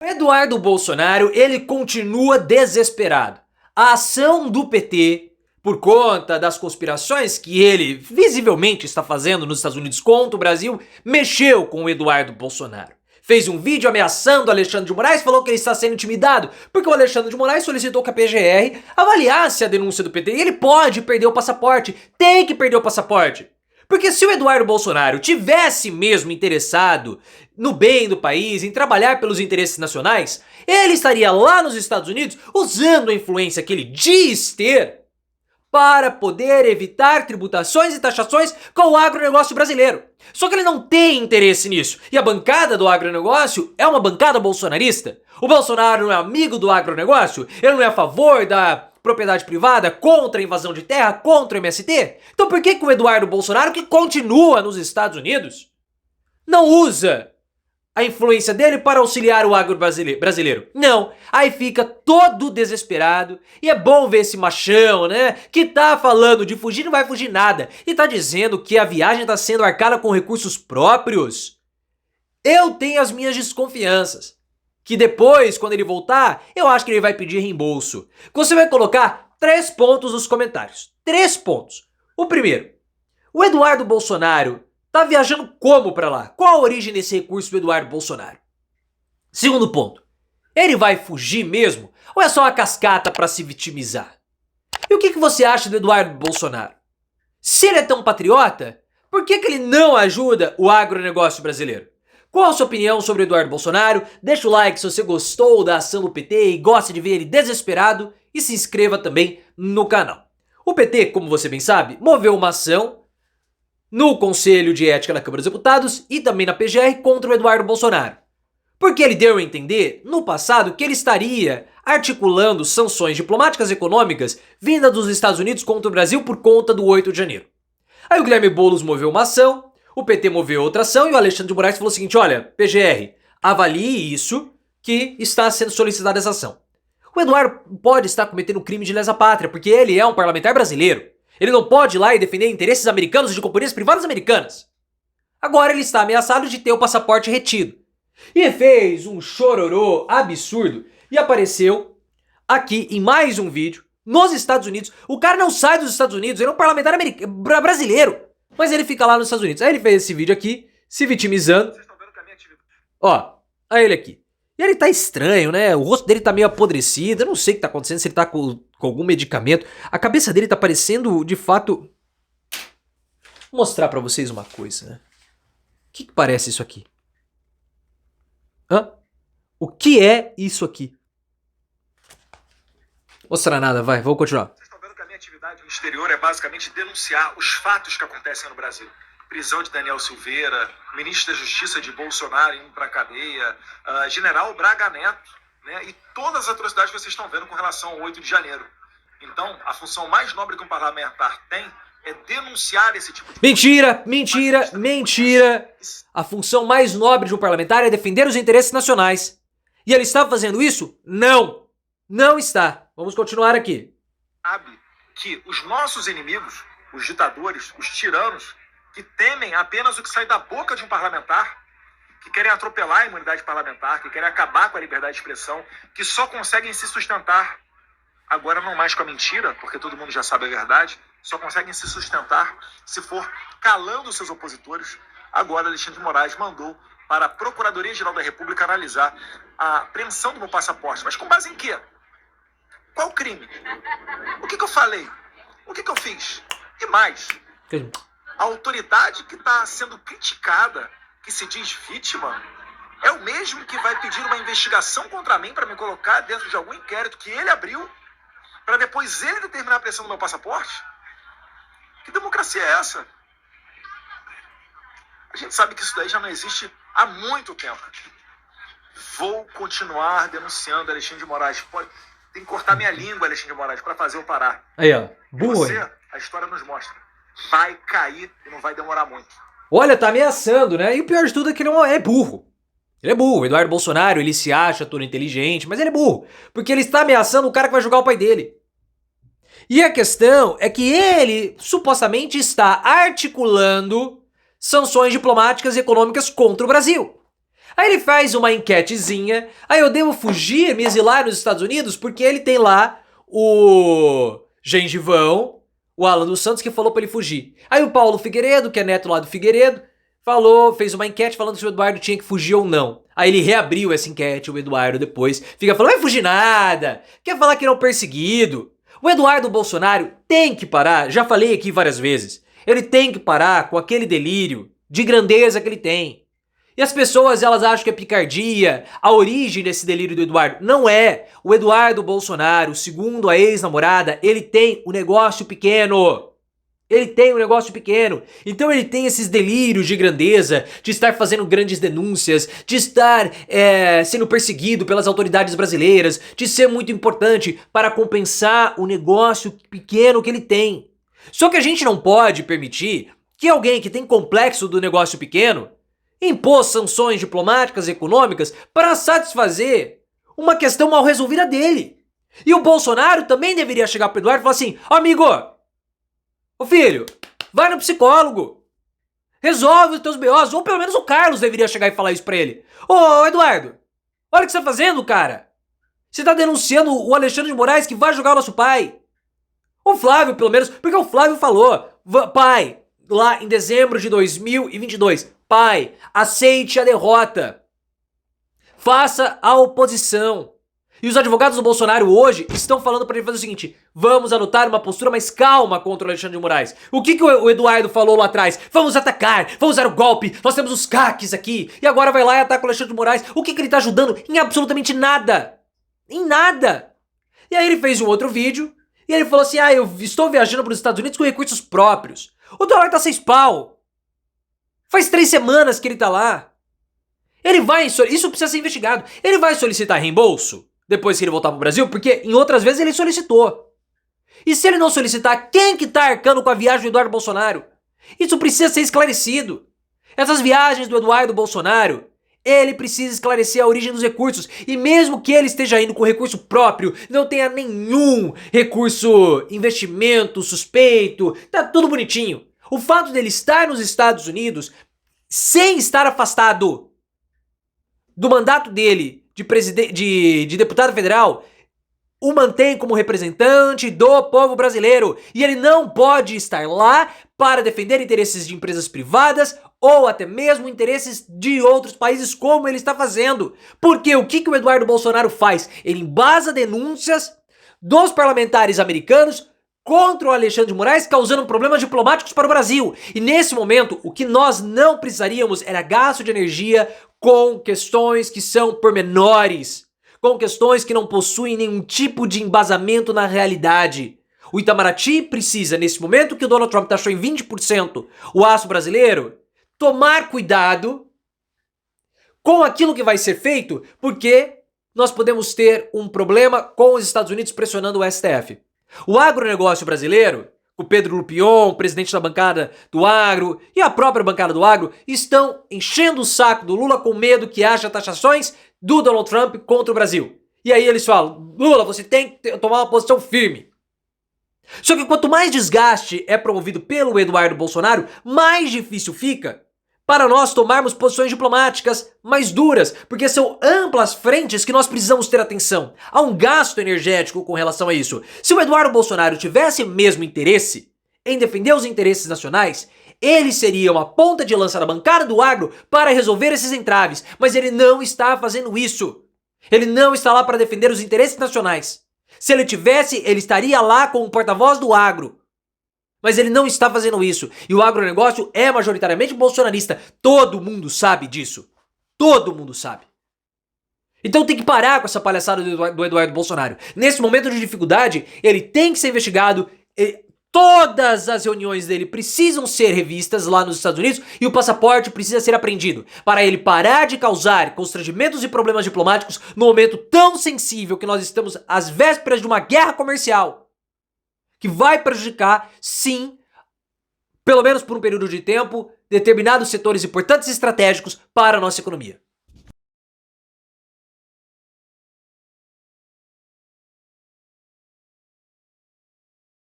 Eduardo Bolsonaro, ele continua desesperado. A ação do PT, por conta das conspirações que ele visivelmente está fazendo nos Estados Unidos contra o Brasil, mexeu com o Eduardo Bolsonaro. Fez um vídeo ameaçando o Alexandre de Moraes, falou que ele está sendo intimidado, porque o Alexandre de Moraes solicitou que a PGR avaliasse a denúncia do PT. E ele pode perder o passaporte, tem que perder o passaporte. Porque se o Eduardo Bolsonaro tivesse mesmo interessado no bem do país, em trabalhar pelos interesses nacionais, ele estaria lá nos Estados Unidos usando a influência que ele diz ter para poder evitar tributações e taxações com o agronegócio brasileiro. Só que ele não tem interesse nisso. E a bancada do agronegócio é uma bancada bolsonarista. O Bolsonaro não é amigo do agronegócio, ele não é a favor da propriedade privada, contra a invasão de terra, contra o MST? Então por que o Eduardo Bolsonaro, que continua nos Estados Unidos, não usa a influência dele para auxiliar o agro brasileiro? Não, aí fica todo desesperado. E é bom ver esse machão, né, que tá falando de fugir, não vai fugir nada, e tá dizendo que a viagem tá sendo arcada com recursos próprios. Eu tenho as minhas desconfianças que depois, quando ele voltar, eu acho que ele vai pedir reembolso. Você vai colocar 3 pontos nos comentários. 3 pontos. O primeiro, o Eduardo Bolsonaro tá viajando como pra lá? Qual a origem desse recurso do Eduardo Bolsonaro? Segundo ponto, ele vai fugir mesmo? Ou é só uma cascata pra se vitimizar? E o que você acha do Eduardo Bolsonaro? Se ele é tão patriota, por que ele não ajuda o agronegócio brasileiro? Qual a sua opinião sobre o Eduardo Bolsonaro? Deixa o like se você gostou da ação do PT e gosta de ver ele desesperado, e se inscreva também no canal. O PT, como você bem sabe, moveu uma ação no Conselho de Ética da Câmara dos Deputados e também na PGR contra o Eduardo Bolsonaro. Porque ele deu a entender, no passado, que ele estaria articulando sanções diplomáticas e econômicas vindas dos Estados Unidos contra o Brasil por conta do 8 de janeiro. Aí o Guilherme Boulos moveu uma ação, o PT moveu outra ação e o Alexandre de Moraes falou o seguinte: olha, PGR, avalie isso que está sendo solicitada essa ação. O Eduardo pode estar cometendo crime de lesa pátria, porque ele é um parlamentar brasileiro. Ele não pode ir lá e defender interesses americanos e de companhias privadas americanas. Agora ele está ameaçado de ter o passaporte retido. E fez um chororô absurdo e apareceu aqui em mais um vídeo nos Estados Unidos. O cara não sai dos Estados Unidos, ele é um parlamentar brasileiro, mas ele fica lá nos Estados Unidos. Aí ele fez esse vídeo aqui, se vitimizando. Ó, aí ele aqui. E ele tá estranho, né? O rosto dele tá meio apodrecido. Eu não sei o que tá acontecendo, se ele tá com algum medicamento. A cabeça dele tá parecendo, de fato... Vou mostrar pra vocês uma coisa, né? O que parece isso aqui? Hã? O que é isso aqui? Mostrar nada, vai, vamos continuar. Vocês estão vendo que a minha atividade no exterior é basicamente denunciar os fatos que acontecem no Brasil. Prisão de Daniel Silveira, ministro da Justiça de Bolsonaro indo para a cadeia, general Braga Neto, né, e todas as atrocidades que vocês estão vendo com relação ao 8 de janeiro. Então, a função mais nobre que um parlamentar tem é denunciar esse tipo de... Mentira, mentira, mentira! A função mais nobre de um parlamentar é defender os interesses nacionais. E ele está fazendo isso? Não! Não está. Vamos continuar aqui. Sabe que os nossos inimigos, os ditadores, os tiranos, que temem apenas o que sai da boca de um parlamentar, que querem atropelar a imunidade parlamentar, que querem acabar com a liberdade de expressão, que só conseguem se sustentar, agora não mais com a mentira, porque todo mundo já sabe a verdade, só conseguem se sustentar se for calando seus opositores. Agora Alexandre de Moraes mandou para a Procuradoria-Geral da República analisar a apreensão do meu passaporte. Mas com base em quê? Qual crime? O que eu falei? O que eu fiz? E mais, a autoridade que está sendo criticada, que se diz vítima, é o mesmo que vai pedir uma investigação contra mim para me colocar dentro de algum inquérito que ele abriu, para depois ele determinar a pressão do meu passaporte? Que democracia é essa? A gente sabe que isso daí já não existe há muito tempo. Vou continuar denunciando Alexandre de Moraes. Tem que cortar minha língua, Alexandre de Moraes, para fazer eu parar. Aí, ó. Burro. Você, a história nos mostra, vai cair e não vai demorar muito. Olha, tá ameaçando, né? E o pior de tudo é que ele é burro. Ele é burro. O Eduardo Bolsonaro, ele se acha todo inteligente, mas ele é burro. Porque ele está ameaçando o cara que vai julgar o pai dele. E a questão é que ele, supostamente, está articulando sanções diplomáticas e econômicas contra o Brasil. Aí ele faz uma enquetezinha, aí eu devo fugir, me exilar nos Estados Unidos, porque ele tem lá o gengivão, o Alan dos Santos, que falou pra ele fugir. Aí o Paulo Figueiredo, que é neto lá do Figueiredo, fez uma enquete falando se o Eduardo tinha que fugir ou não. Aí ele reabriu essa enquete, o Eduardo depois fica falando, não vai fugir nada, quer falar que ele é um perseguido. O Eduardo Bolsonaro tem que parar, já falei aqui várias vezes, ele tem que parar com aquele delírio de grandeza que ele tem. E as pessoas, elas acham que é picardia, a origem desse delírio do Eduardo. Não é. O Eduardo Bolsonaro, segundo a ex-namorada, ele tem um negócio pequeno. Ele tem um negócio pequeno. Então ele tem esses delírios de grandeza, de estar fazendo grandes denúncias, de estar sendo perseguido pelas autoridades brasileiras, de ser muito importante para compensar o negócio pequeno que ele tem. Só que a gente não pode permitir que alguém que tem complexo do negócio pequeno impôs sanções diplomáticas e econômicas para satisfazer uma questão mal resolvida dele. E o Bolsonaro também deveria chegar para o Eduardo e falar assim, amigo, ô filho, vai no psicólogo, resolve os teus BOs, ou pelo menos o Carlos deveria chegar e falar isso para ele. Ô Eduardo, olha o que você tá fazendo, cara. Você tá denunciando o Alexandre de Moraes que vai jogar o nosso pai. O Flávio, pelo menos, porque o Flávio falou, pai, lá em dezembro de 2022, pai, aceite a derrota. Faça a oposição. E os advogados do Bolsonaro hoje estão falando para ele fazer o seguinte, vamos adotar uma postura mais calma contra o Alexandre de Moraes. O que o Eduardo falou lá atrás? Vamos atacar, vamos usar o golpe, nós temos os CACs aqui. E agora vai lá e ataca o Alexandre de Moraes. O que ele tá ajudando? Em absolutamente nada. Em nada. E aí ele fez um outro vídeo e ele falou assim, eu estou viajando para os Estados Unidos com recursos próprios. O dólar tá 6 pau. Faz 3 semanas que ele tá lá. Isso precisa ser investigado. Ele vai solicitar reembolso depois que ele voltar pro Brasil? Porque em outras vezes ele solicitou. E se ele não solicitar, quem que tá arcando com a viagem do Eduardo Bolsonaro? Isso precisa ser esclarecido. Essas viagens do Eduardo Bolsonaro, ele precisa esclarecer a origem dos recursos. E mesmo que ele esteja indo com recurso próprio, não tenha nenhum recurso, investimento, suspeito, tá tudo bonitinho. O fato dele estar nos Estados Unidos, sem estar afastado do mandato dele de deputado federal, o mantém como representante do povo brasileiro. E ele não pode estar lá para defender interesses de empresas privadas ou até mesmo interesses de outros países, como ele está fazendo. Porque o que o Eduardo Bolsonaro faz? Ele embasa denúncias dos parlamentares americanos contra o Alexandre de Moraes, causando problemas diplomáticos para o Brasil. E nesse momento, o que nós não precisaríamos era gasto de energia com questões que são pormenores, com questões que não possuem nenhum tipo de embasamento na realidade. O Itamaraty precisa, nesse momento que o Donald Trump taxou em 20% o aço brasileiro, tomar cuidado com aquilo que vai ser feito, porque nós podemos ter um problema com os Estados Unidos pressionando o STF. O agronegócio brasileiro, o Pedro Lupion, presidente da bancada do agro, e a própria bancada do agro, estão enchendo o saco do Lula com medo que haja taxações do Donald Trump contra o Brasil. E aí eles falam, Lula, você tem que tomar uma posição firme. Só que quanto mais desgaste é promovido pelo Eduardo Bolsonaro, mais difícil fica para nós tomarmos posições diplomáticas mais duras, porque são amplas frentes que nós precisamos ter atenção. Há um gasto energético com relação a isso. Se o Eduardo Bolsonaro tivesse mesmo interesse em defender os interesses nacionais, ele seria uma ponta de lança da bancada do agro para resolver esses entraves, mas ele não está fazendo isso. Ele não está lá para defender os interesses nacionais. Se ele tivesse, ele estaria lá como porta-voz do agro. Mas ele não está fazendo isso. E o agronegócio é majoritariamente bolsonarista. Todo mundo sabe disso. Todo mundo sabe. Então tem que parar com essa palhaçada do Eduardo Bolsonaro. Nesse momento de dificuldade, ele tem que ser investigado. Todas as reuniões dele precisam ser revistas lá nos Estados Unidos e o passaporte precisa ser apreendido para ele parar de causar constrangimentos e problemas diplomáticos no momento tão sensível que nós estamos às vésperas de uma guerra comercial que vai prejudicar, sim, pelo menos por um período de tempo, determinados setores importantes e estratégicos para a nossa economia.